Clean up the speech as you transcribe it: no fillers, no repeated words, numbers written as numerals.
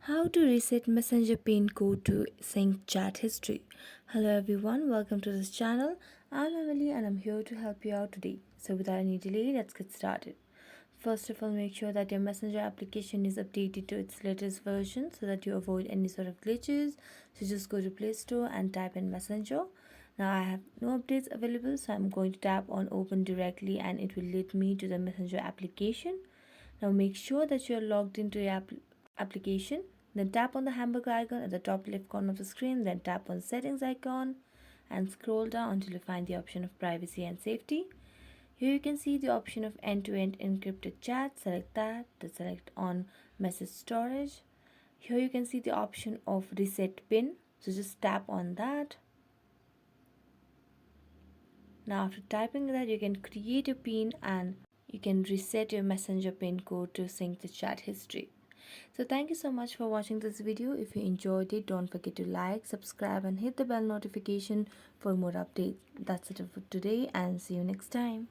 How to reset Messenger pin code to sync chat history. Hello everyone, welcome to this channel. I'm Emily and I'm here to help you out today. So without any delay, let's get started. First of all, make sure that your Messenger application is updated to its latest version so that you avoid any sort of glitches. So just go to Play Store and type in Messenger. Now I have no updates available, so I'm going to tap on open directly and it will lead me to the Messenger application. Now make sure that you're logged into your application. Then tap on the hamburger icon at the top left corner of the screen. Then tap on settings icon and scroll down until you find the option of privacy and safety. Here you can see the option of end-to-end encrypted chat. Select that. Then select on message storage. Here you can see the option of reset pin. So just tap on that. Now after typing that, you can create a pin and you can reset your Messenger pin code to sync the chat history. So thank you so much for watching this video. If you enjoyed it, don't forget to like, subscribe and hit the bell notification for more updates. That's it for today and see you next time.